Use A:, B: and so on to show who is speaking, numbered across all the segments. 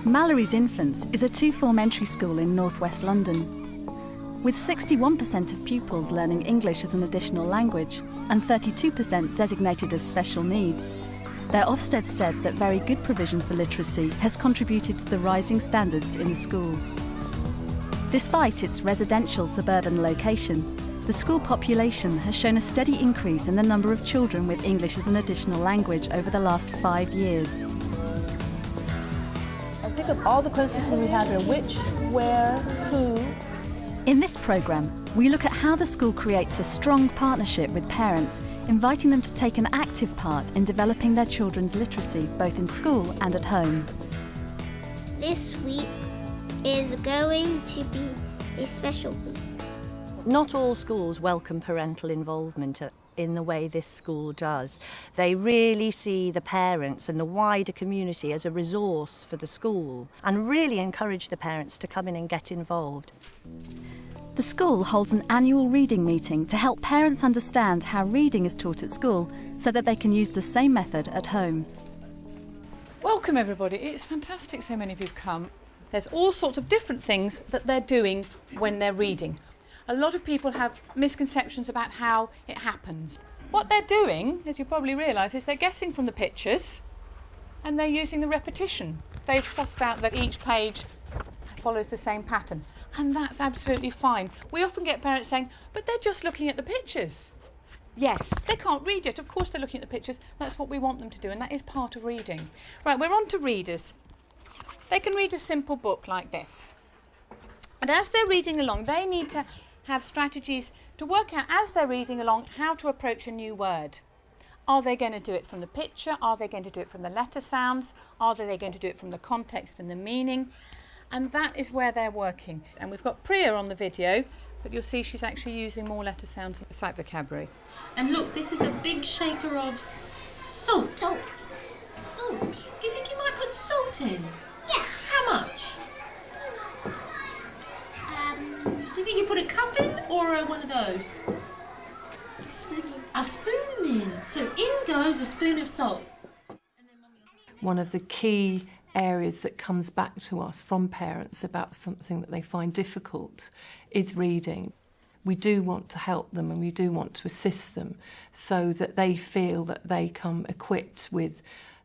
A: Mallory's Infants is a two-form entry school in northwest London. With 61% of pupils learning English as an additional language and 32% designated as special needs, their Ofsted said that very good provision for literacy has contributed to the rising standards in the school. Despite its residential suburban location, the school population has shown a steady increase in the number of children with English as an additional language over the last 5 years.
B: I pick up all the questions we have here: which, where, who.
A: In this programme, we look at how the school creates a strong partnership with parents, inviting them to take an active part in developing their children's literacy, both in school and at home.
C: This week is going to be a special week.
D: Not all schools welcome parental involvement in the way this school does. They really see the parents and the wider community as a resource for the school and really encourage the parents to come in and get involved.
A: The school holds an annual reading meeting to help parents understand how reading is taught at school so that they can use the same method at home.
B: Welcome everybody, it's fantastic so many of you've come. There's all sorts of different things that they're doing when they're reading. A lot of people have misconceptions about how it happens. What they're doing, as you probably realise, is they're guessing from the pictures and they're using the repetition. They've sussed out that each page follows the same pattern, and that's absolutely fine. We often get parents saying, but they're just looking at the pictures. Yes, they can't read yet. Of course they're looking at the pictures. That's what we want them to do, and that is part of reading. Right, we're on to readers. They can read a simple book like this. And as they're reading along, they need to have strategies to work out, as they're reading along, how to approach a new word. Are they going to do it from the picture? Are they going to do it from the letter sounds? Are they going to do it from the context and the meaning? And that is where they're working. And we've got Priya on the video, but you'll see she's actually using more letter sounds and sight vocabulary.
E: And look, this is a big shaker of salt.
C: Salt.
E: Salt? Do you think you might put salt in?
C: Yes.
E: How much? Do you think you put a cup in or one of those?
C: A spoon in.
E: A spoon in. So in goes a spoon of salt.
F: One of the key areas that comes back to us from parents about something that they find difficult is reading. We do want to help them and we do want to assist them so that they feel that they come equipped with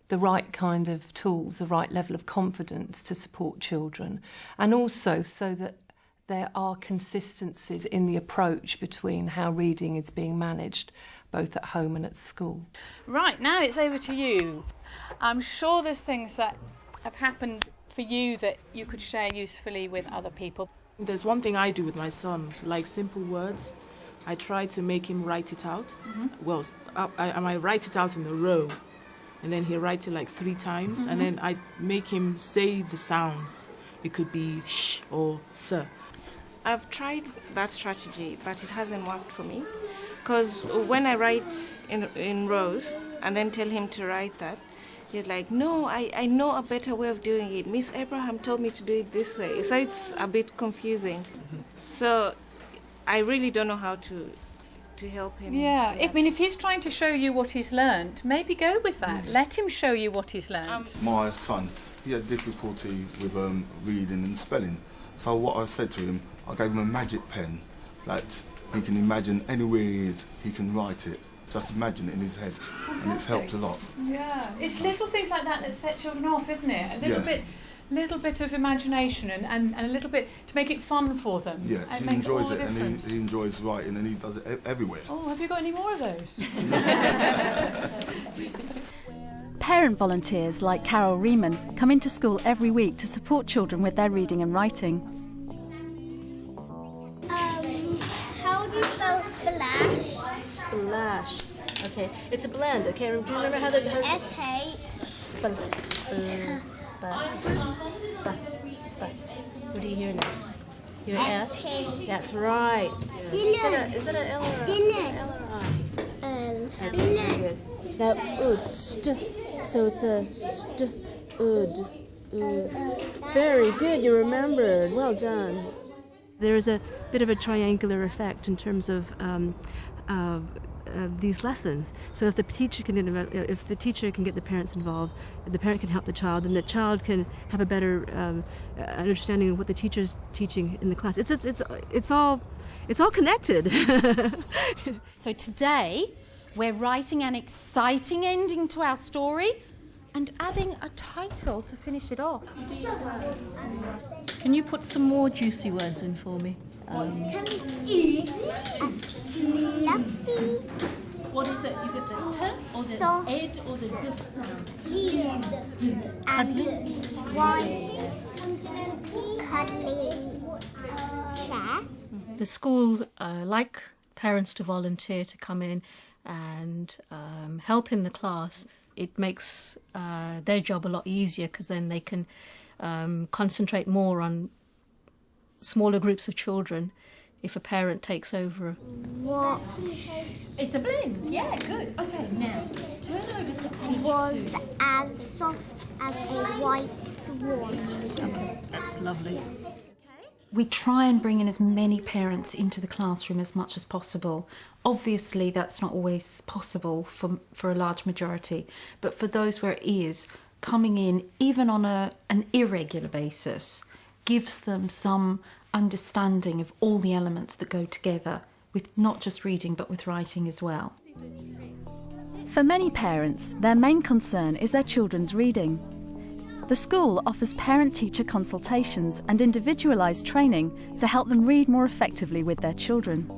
F: the right kind of tools, the right level of confidence to support children, and also so that there are consistencies in the approach between how reading is being managed, both at home and at school.
B: Right, now it's over to you. I'm sure there's things that have happened for you that you could share usefully with other people.
G: There's one thing I do with my son, like simple words. I try to make him write it out. Mm-hmm. Well, I might write it out in a row, and then he writes it like 3 times, mm-hmm. and then I make him say the sounds. It could be sh or th.
H: I've tried that strategy, but it hasn't worked for me. Because when I write in rows and then tell him to write that, he's like, no, I know a better way of doing it. Miss Abraham told me to do it this way. So it's a bit confusing. Mm-hmm. So I really don't know how to help him.
B: Yeah, I mean, if he's trying to show you what he's learned, maybe go with that. Let him show you what he's learned.
I: My son, he had difficulty with reading and spelling. So what I said to him, I gave him a magic pen that he can imagine anywhere he is, he can write it. Just imagine it in his head. Fantastic. And it's helped a lot.
B: Yeah, it's little things like that set children off, isn't it? A little bit of imagination and a little bit to make it fun for them.
I: Yeah,
B: and
I: he enjoys it, and he enjoys writing, and he does it everywhere.
B: Oh, have you got any more of those?
A: Parent volunteers like Carol Riemann come into school every week to support children with their reading and writing.
C: How do you spell splash?
J: Splash. Okay, it's a blend. Okay, do you remember how the
C: S-H.
J: What do you hear now? You hear S? That's right. Is that an L or I? Very good. Now, so it's a Very good, you remembered. Well done.
K: There is a bit of a triangular effect in terms of
J: these lessons. So if the teacher can get the parents involved, the parent can help the child, and the child can have a better understanding of what the teacher's teaching in the class. It's all connected.
K: So today we're writing an exciting ending to our story and adding a title to finish it off.
E: Can you put some more juicy words in for me?
C: Fluffy.
E: What is it? Is it the t or the
C: Soft.
E: ed or the d sound?
C: And white cuddly chair.
E: The school like parents to volunteer to come in and help in the class. It makes their job a lot easier because then they can concentrate more on smaller groups of children if a parent takes over.
C: What
E: It's a blend, yeah, good. Okay, now turn over to page
C: was
E: 2.
C: as soft as a white swan?
E: Okay, that's lovely.
K: We try and bring in as many parents into the classroom as much as possible. Obviously, that's not always possible for a large majority, but for those where it is, coming in, even on an irregular basis, gives them some understanding of all the elements that go together with not just reading but with writing as well.
A: For many parents, their main concern is their children's reading. The school offers parent-teacher consultations and individualised training to help them read more effectively with their children.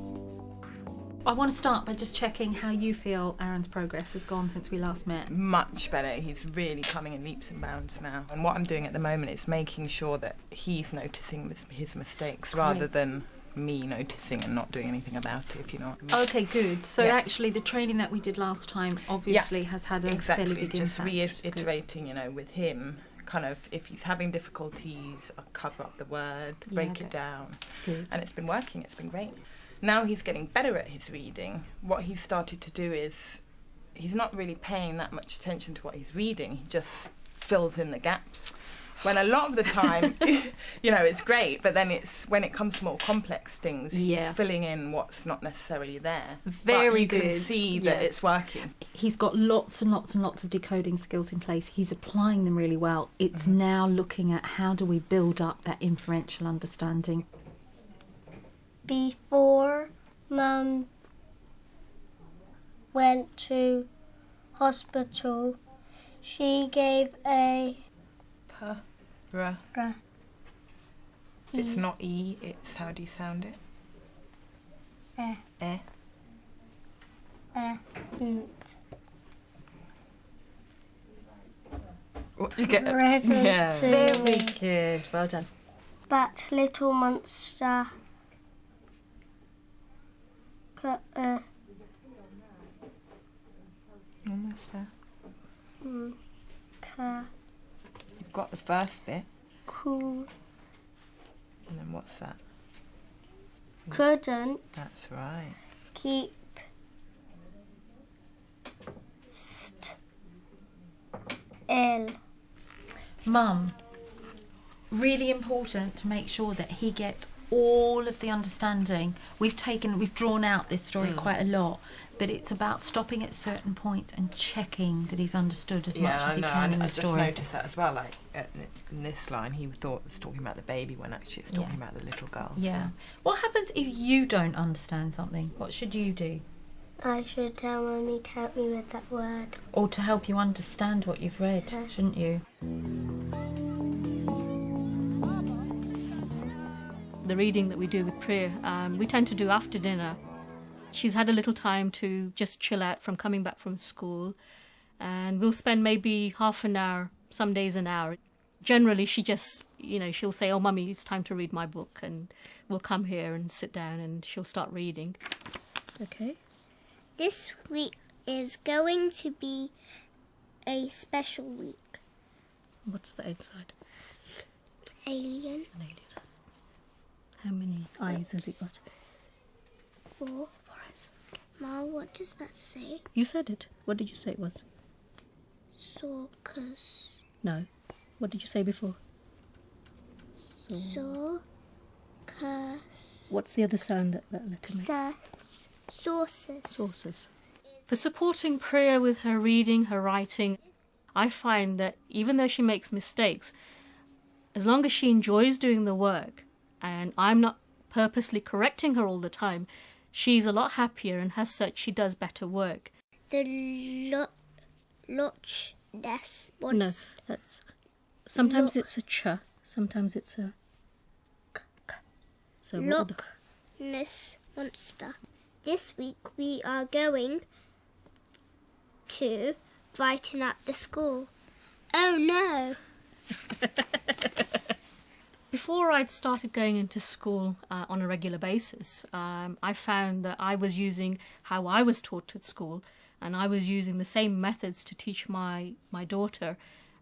K: I want to start by just checking how you feel Aaron's progress has gone since we last met.
L: Much better. He's really coming in leaps and bounds now. And what I'm doing at the moment is making sure that he's noticing his mistakes rather than me noticing and not doing anything about it, if you know what I mean.
K: Okay, good. So actually the training that we did last time obviously has had a fairly big
L: just
K: impact.
L: reiterating, with him, kind of, if he's having difficulties, I'll cover up the word, break it down.
K: Good.
L: And it's been working, it's been great. Now he's getting better at his reading. What he's started to do is he's not really paying that much attention to what he's reading. He just fills in the gaps. When a lot of the time, it's great, but then it's when it comes to more complex things, he's filling in what's not necessarily there.
K: Very
L: but
K: good.
L: You can see that it's working.
K: He's got lots and lots and lots of decoding skills in place. He's applying them really well. It's now looking at how do we build up that inferential understanding.
C: Before Mum went to hospital, she gave a
L: It's not E, it's, how do you sound it? What did you get?
C: Present to
K: Very
C: me.
K: good. Well done.
C: But little monster
L: Almost there.
C: Couldn't
L: You've got the first bit. And then what's that? That's right.
C: Keep still.
K: Mum, really important to make sure that he gets all of the understanding. We've drawn out this story quite a lot, but it's about stopping at certain points and checking that he's understood as much as he can in the story.
L: I just noticed that as well, like in this line he thought it was talking about the baby when actually it's talking about the little girl.
K: Yeah.
L: So.
K: What happens if you don't understand something? What should you do?
C: I should tell Mummy to help me with that word.
K: Or to help you understand what you've read, shouldn't you?
E: The reading that we do with Priya, we tend to do after dinner. She's had a little time to just chill out from coming back from school, and we'll spend maybe half an hour, some days an hour. Generally, she just, she'll say, "Oh, Mummy, it's time to read my book," and we'll come here and sit down and she'll start reading. Okay.
C: This week is going to be a special week.
E: What's the inside?
C: Alien.
E: An alien. How many eyes has it got?
C: 4.
E: 4 eyes. Okay.
C: Ma, what does that say?
E: You said it. What did you say it was?
C: Saucus.
E: No. What did you say before?
C: Saucus.
E: What's the other sound that letter makes?
C: Sauces.
E: Sauces. For supporting Priya with her reading, her writing, I find that even though she makes mistakes, as long as she enjoys doing the work and I'm not purposely correcting her all the time, she's a lot happier, and as such she does better work.
C: The Loch Ness
E: No,
C: Monster.
E: that's... Sometimes it's a ch, sometimes it's a k. So
C: Loch Ness Monster. This week we are going to brighten up the school. Oh no!
E: Before I'd started going into school on a regular basis, I found that I was using how I was taught at school, and I was using the same methods to teach my daughter,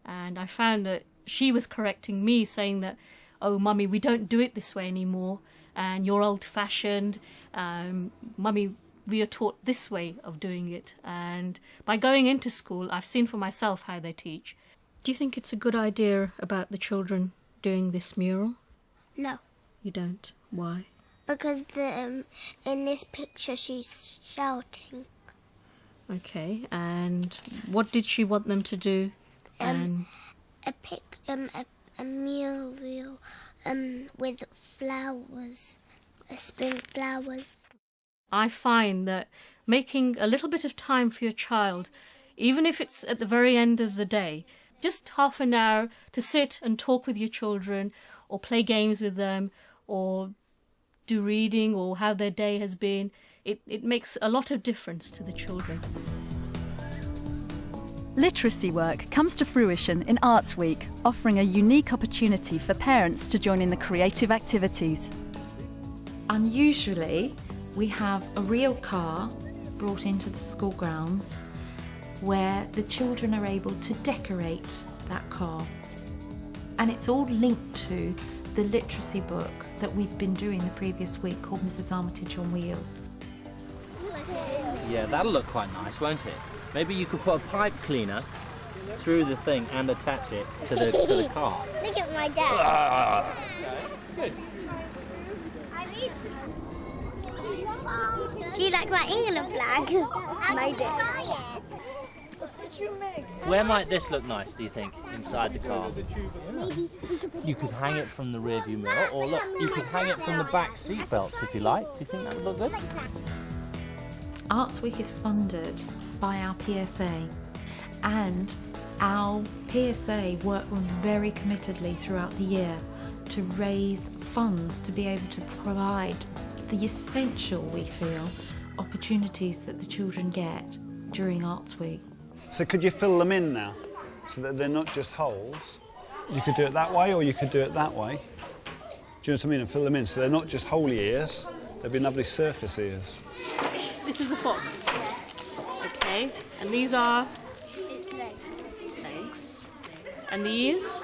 E: and I found that she was correcting me, saying that, oh, Mummy, we don't do it this way anymore, and you're old-fashioned. Mummy, we are taught this way of doing it. And by going into school, I've seen for myself how they teach. Do you think it's a good idea about the children doing this mural?
C: No.
E: You don't? Why?
C: Because in this picture she's shouting.
E: Okay, and what did she want them to do?
C: A mural with flowers, spring flowers.
E: I find that making a little bit of time for your child, even if it's at the very end of the day, just half an hour to sit and talk with your children or play games with them or do reading or how their day has been, it makes a lot of difference to the children.
A: Literacy work comes to fruition in Arts Week, offering a unique opportunity for parents to join in the creative activities.
K: Unusually, we have a real car brought into the school grounds where the children are able to decorate that car. And it's all linked to the literacy book that we've been doing the previous week called Mrs. Armitage on Wheels.
M: Yeah, that'll look quite nice, won't it? Maybe you could put a pipe cleaner through the thing and attach it to the car.
C: Look at my dad.
M: Good.
C: Do you like my England flag? Made it.
M: Where might this look nice, do you think, inside the car?
C: Maybe
M: You could hang it from the rearview mirror, or look, you could hang it from the back seat belts if you like. Do you think that would look good?
K: Arts Week is funded by our PSA, and our PSA work very committedly throughout the year to raise funds to be able to provide the essential, we feel, opportunities that the children get during Arts Week.
N: So could you fill them in now, so that they're not just holes? You could do it that way, or you could do it that way. Do you know what I mean? And fill them in, so they're not just holy ears, they'll be lovely surface ears.
E: This is a fox. Okay, and these are
C: it's legs.
E: legs. And the ears?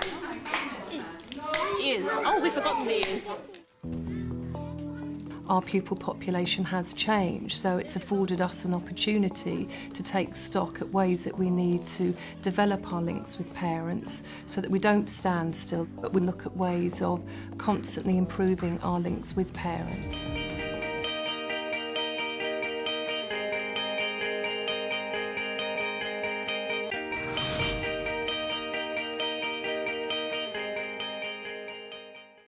E: Ears. Oh, we've forgotten the ears.
F: Our pupil population has changed, so it's afforded us an opportunity to take stock at ways that we need to develop our links with parents so that we don't stand still, but we look at ways of constantly improving our links with parents.